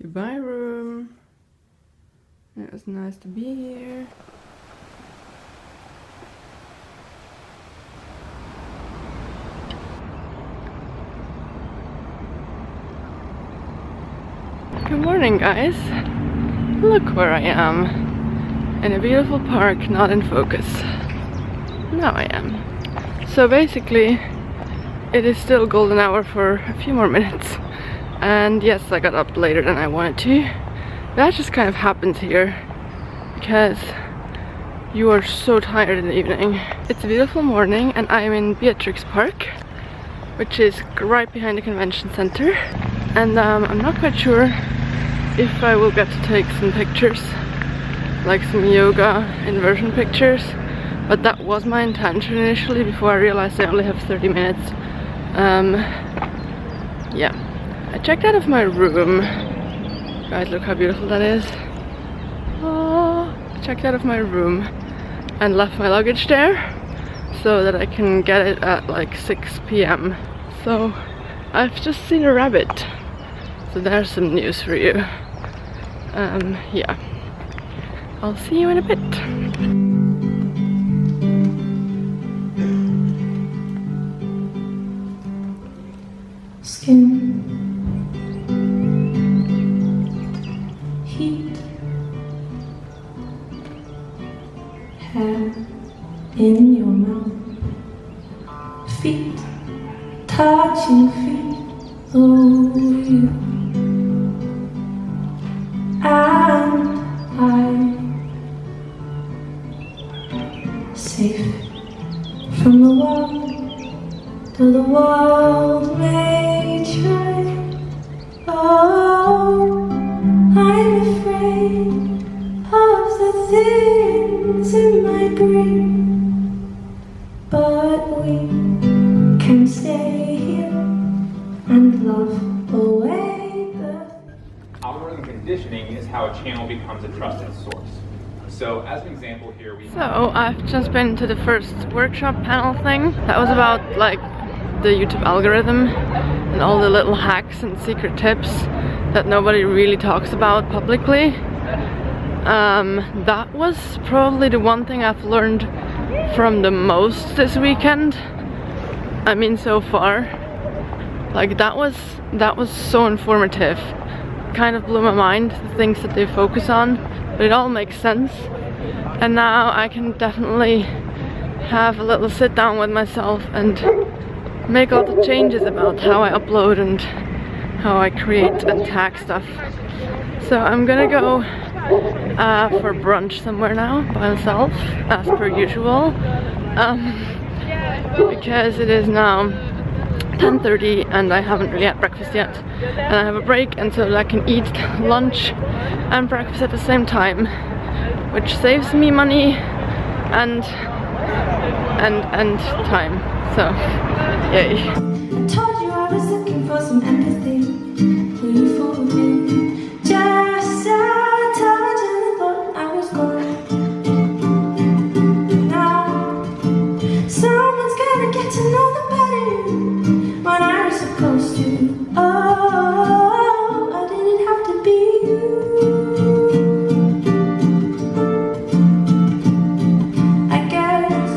Goodbye, room. It was nice to be here. Good morning, guys. Look where I am. In a beautiful park, not in focus. Now I am. So basically, it is still golden hour for a few more minutes. And yes, I got up later than I wanted to. That just kind of happens here because you are so tired in the evening. It's a beautiful morning and I'm in Beatrix Park, which is right behind the convention center. And I'm not quite sure if I will get to take some pictures, like some yoga inversion pictures, but that was my intention initially before I realized I only have 30 minutes. Yeah. I checked out of my room. Guys, look how beautiful that is. Oh, I checked out of my room and left my luggage there so that I can get it at like 6 p.m. So I've just seen a rabbit. So there's some news for you. Yeah. I'll see you in a bit. Skin, heat, hair in your mouth, feet, touching feet, oh you, and I, safe from the world, till the world may try. Oh, I'm afraid of the things in my brain, but we can stay here and love away the... Algorithm conditioning is how a channel becomes a trusted source. So as an example here we... So I've just been to the first workshop panel thing. That was about like the YouTube algorithm and all the little hacks and secret tips that nobody really talks about publicly. That was probably the one thing I've learned from the most this weekend. I mean, so far. Like that was so informative. Kind of blew my mind, the things that they focus on, but it all makes sense. And now I can definitely have a little sit down with myself and make all the changes about how I upload and how I create and tag stuff. So I'm gonna go for brunch somewhere now by myself, as per usual, because it is now 10:30 and I haven't really had breakfast yet, and I have a break, and so I can eat lunch and breakfast at the same time, which saves me money and time. So yay. I told you I was looking for some empathy. Will you follow me? Just a touch and I thought I was gone. Now someone's gonna get to know the better when I was supposed to. Oh, I didn't have to be you. I guess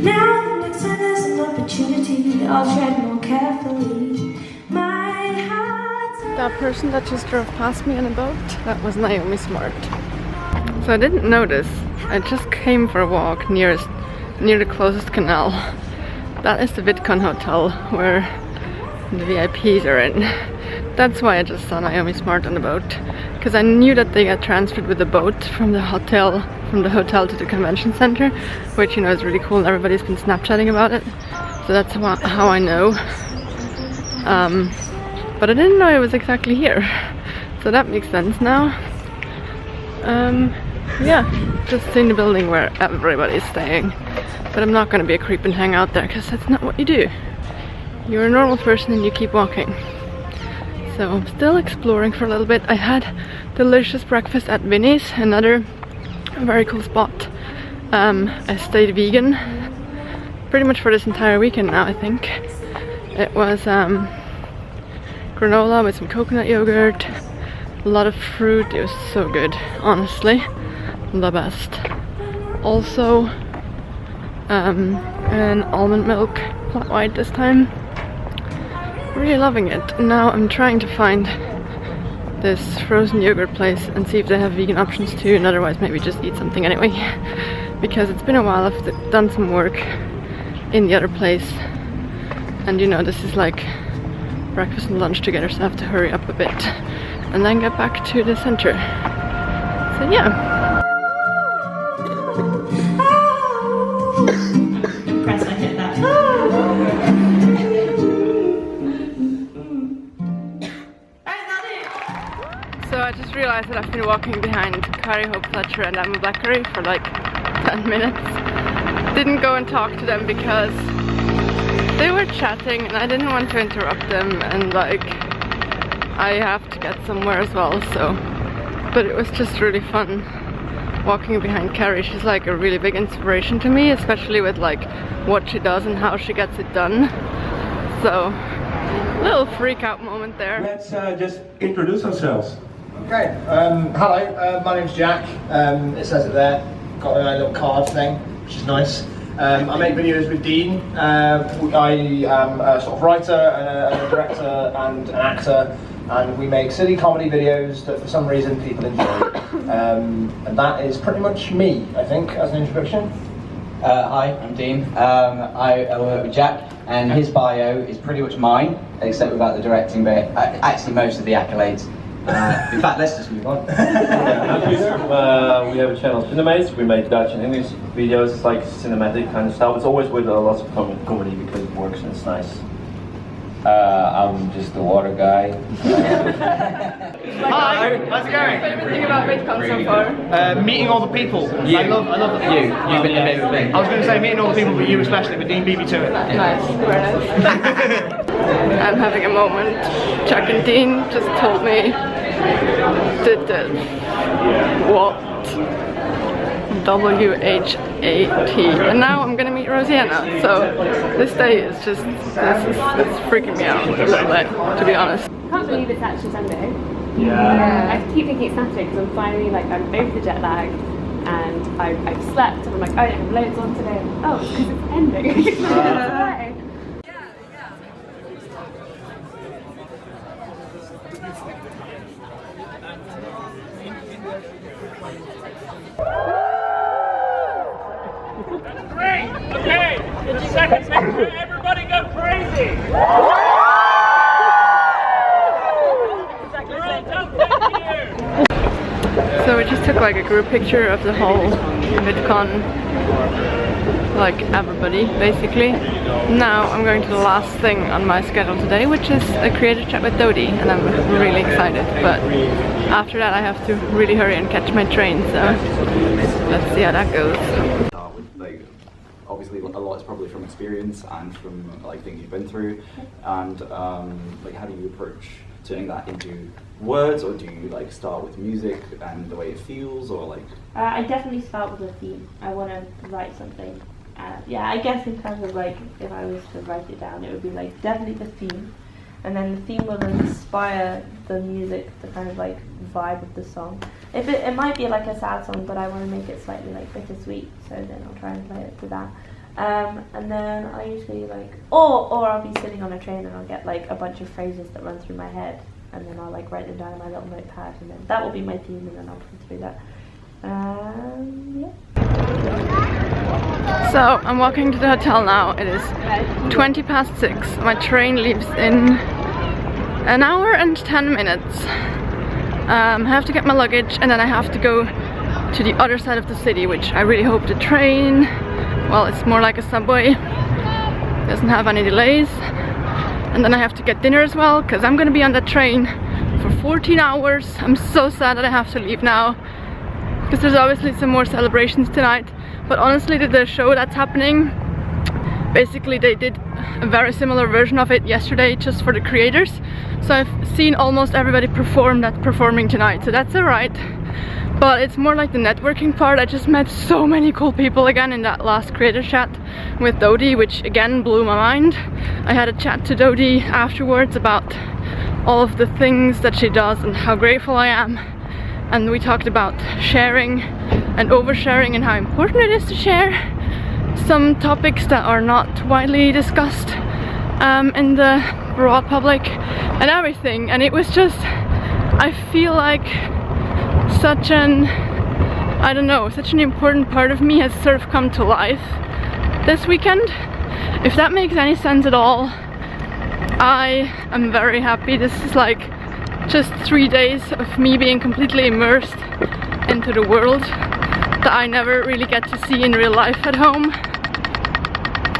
now the next time there's an opportunity, I'll tread more carefully. My heart's... That person that just drove past me on a boat, that was Naomi Smart. So I didn't notice. I just came for a walk near the closest canal. That is the Vidcon hotel where the VIPs are in. That's why I just saw Naomi Smart on the boat, because I knew that they got transferred with the boat from the hotel to the convention center, which, you know, is really cool and everybody's been Snapchatting about it. So that's how I know. But I didn't know it was exactly here. So that makes sense now. Yeah, just seeing the building where everybody's staying. But I'm not gonna be a creep and hang out there, because that's not what you do. You're a normal person and you keep walking. So I'm still exploring for a little bit. I had delicious breakfast at Vinny's, another very cool spot. I stayed vegan pretty much for this entire weekend now, I think. It was granola with some coconut yogurt, A lot of fruit. It was so good, honestly, the best. Also an almond milk, flat white this time. Really loving it. Now I'm trying to find this frozen yogurt place and see if they have vegan options too, and otherwise maybe just eat something anyway. Because it's been a while. I've done some work in the other place, and you know, this is like breakfast and lunch together, so I have to hurry up a bit and then get back to the center. So yeah. Impressed I hit that. So I just realized that I've been walking behind Carrie Hope Fletcher and Emma Blackery for like 10 minutes. Didn't go and talk to them because they were chatting and I didn't want to interrupt them, and like I have to get somewhere as well, so. But it was just really fun walking behind Carrie. She's like a really big inspiration to me, especially with like what she does and how she gets it done. So, little freak out moment there. Let's just introduce ourselves. Okay, hello, my name's Jack. It says it there. Got a little card thing, which is nice. I make videos with Dean. I am a sort of writer and a director and an actor, and we make silly comedy videos that for some reason people enjoy. And that is pretty much me, I think, as an introduction. Hi, I'm Dean. I work with Jack, and his bio is pretty much mine, except without the directing bit. Actually, most of the accolades. In fact, let's just move on. I'm Peter. We have a channel, Cinemates. We make Dutch and English videos. It's like cinematic kind of stuff. It's always with lots of comedy because it works and it's nice. I'm just the water guy. Hi, how's it going? Favorite thing about Vidcon so far? Meeting all the people. You. I love You've been the favourite thing. I was going to say meeting all the people, but you especially, but Dean beat me to it. Nice, very nice. I'm having a moment. Jack&Dean just told me did this. What? W-H-A-T. And now I'm gonna meet Rosianna. So this day is just, it's freaking me out a little bit, to be honest. I can't believe it's actually Sunday. Yeah. I keep thinking it's Saturday because I'm finally like, I'm over the jet lag and I've slept and I'm like, oh, I don't have loads on today. Oh, it's because it's ending. Great! Okay! In seconds, make sure everybody go crazy! So we just took like a group picture of the whole Vidcon, like everybody basically. Now I'm going to the last thing on my schedule today, which is a creative chat with Dodie, and I'm really excited. But after that I have to really hurry and catch my train, so let's see how that goes. Like, obviously a lot is probably from experience and from like things you've been through, and like how do you approach turning that into words, or do you like start with music and the way it feels, or like? I definitely start with a theme. I want to write something. Yeah, I guess in terms of like, if I was to write it down, it would be like definitely the theme, and then the theme will inspire the music, the kind of like vibe of the song. If it might be like a sad song, but I want to make it slightly like bittersweet, so then I'll try and play it to that. And then I usually like, or I'll be sitting on a train and I'll get like a bunch of phrases that run through my head, and then I'll like write them down in my little notepad, and then that will be my theme, and then I'll run through that. Yeah. So I'm walking to the hotel now. It is 6:20. My train leaves in an hour and 10 minutes. I have to get my luggage, and then I have to go to the other side of the city, which I really hope the train, well, it's more like a subway, doesn't have any delays. And then I have to get dinner as well, because I'm gonna be on that train for 14 hours. I'm so sad that I have to leave now, because there's obviously some more celebrations tonight. But honestly, the show that's happening, basically they did a very similar version of it yesterday just for the creators. So I've seen almost everybody perform that's performing tonight, so that's alright. But it's more like the networking part. I just met so many cool people again in that last creator chat with Dodie, which again blew my mind. I had a chat to Dodie afterwards about all of the things that she does and how grateful I am. And we talked about sharing and oversharing and how important it is to share some topics that are not widely discussed in the broad public and everything. And it was just, I feel like such an, I don't know, such an important part of me has sort of come to life this weekend. If that makes any sense at all, I am very happy. This is like just 3 days of me being completely immersed into the world that I never really get to see in real life at home,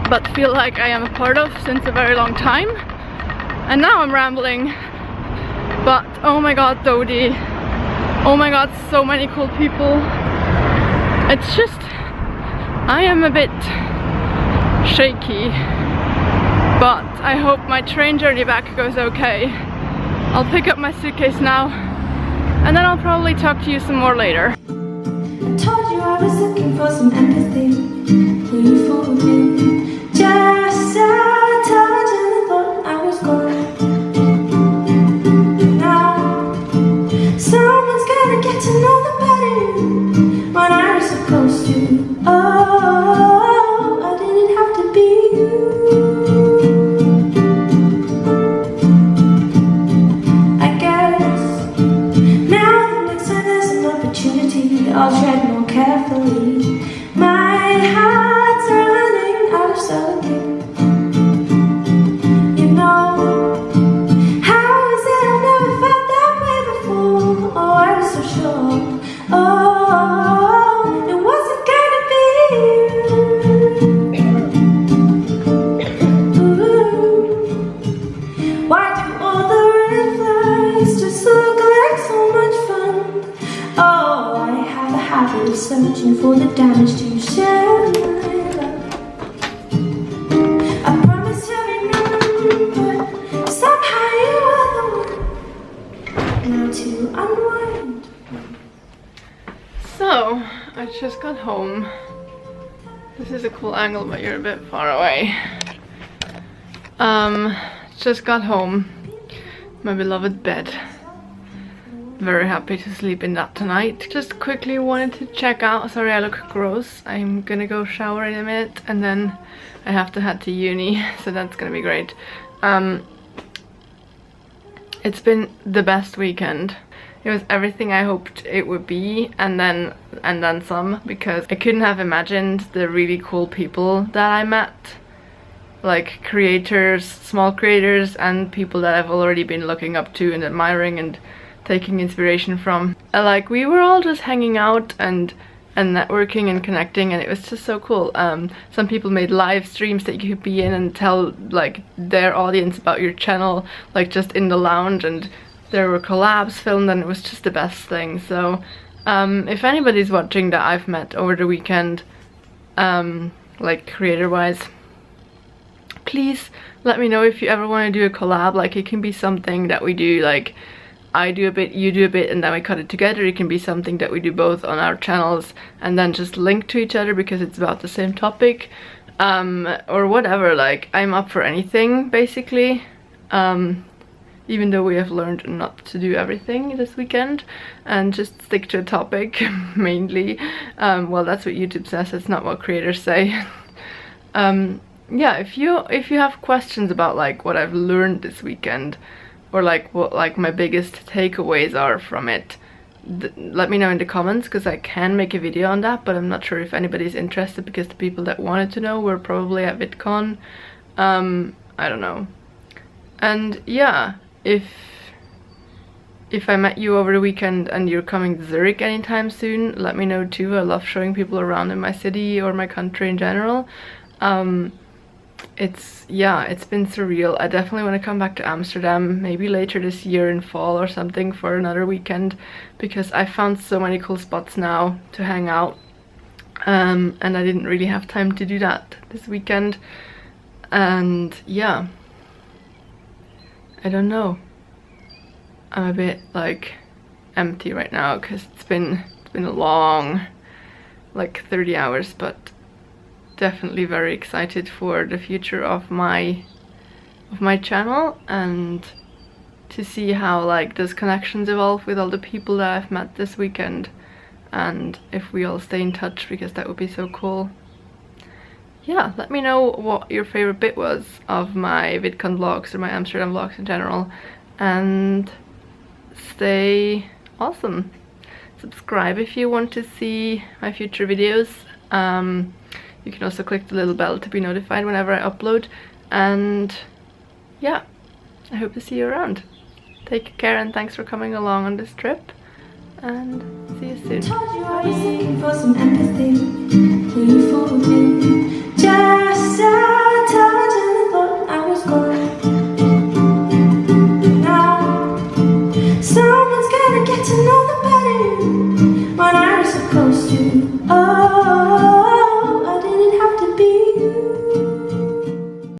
but feel like I am a part of since a very long time. And now I'm rambling, but oh my god, Dodie, oh my god, so many cool people. It's just, I am a bit shaky, but I hope my train journey back goes okay. I'll pick up my suitcase now, and then I'll probably talk to you some more later. I told you I was looking for some empathy. Will you fall with me? Just a touch and I thought I was gone. Now someone's gonna get to know the better when I was supposed to. Oh, I didn't have to be you. I'll tread more carefully. My heart's running out of solitude. You know, how is it I never felt that way before? Oh, I was so sure. Oh, it wasn't gonna be you. Ooh. Why do all the red flags just look like so much fun? Oh, I have a habit of searching for the damage to share my love. I promise to remember, somehow you are the one. Now to unwind. So, I just got home. This is a cool angle, but you're a bit far away. Just got home. My beloved bed. Very happy to sleep in that tonight. Just quickly wanted to check out, sorry I look gross, I'm gonna go shower in a minute and then I have to head to uni, so that's gonna be great. It's been the best weekend. It was everything I hoped it would be, and then some, because I couldn't have imagined the really cool people that I met. Like creators, small creators, and people that I've already been looking up to and admiring and taking inspiration from. Like, we were all just hanging out and networking and connecting, and it was just so cool. Some people made live streams that you could be in and tell like their audience about your channel, like just in the lounge, and there were collabs filmed, and it was just the best thing. So if anybody's watching that I've met over the weekend, like creator wise, please let me know if you ever want to do a collab. Like, it can be something that we do, like I do a bit, you do a bit, and then we cut it together. It can be something that we do both on our channels and then just link to each other because it's about the same topic, or whatever. Like, I'm up for anything basically, even though we have learned not to do everything this weekend and just stick to a topic mainly. Well, that's what YouTube says, it's not what creators say. Yeah, if you have questions about like what I've learned this weekend, or like what like my biggest takeaways are from it, let me know in the comments, because I can make a video on that, but I'm not sure if anybody's interested, because the people that wanted to know were probably at Vidcon. I don't know. And yeah, if I met you over the weekend and you're coming to Zurich anytime soon, let me know too. I love showing people around in my city or my country in general. It's been surreal. I definitely want to come back to Amsterdam, maybe later this year in fall or something, for another weekend, because I found so many cool spots now to hang out, and I didn't really have time to do that this weekend. And yeah, I don't know, I'm a bit like empty right now because it's been a long, like 30 hours, but definitely very excited for the future of my channel, and to see how like those connections evolve with all the people that I've met this weekend, and if we all stay in touch, because that would be so cool. Yeah, let me know what your favorite bit was of my VidCon vlogs or my Amsterdam vlogs in general, and stay awesome. Subscribe if you want to see my future videos. You can also click the little bell to be notified whenever I upload, and yeah, I hope to see you around. Take care and thanks for coming along on this trip, and see you soon. Told you I was looking for some empathy. Will you follow me? Just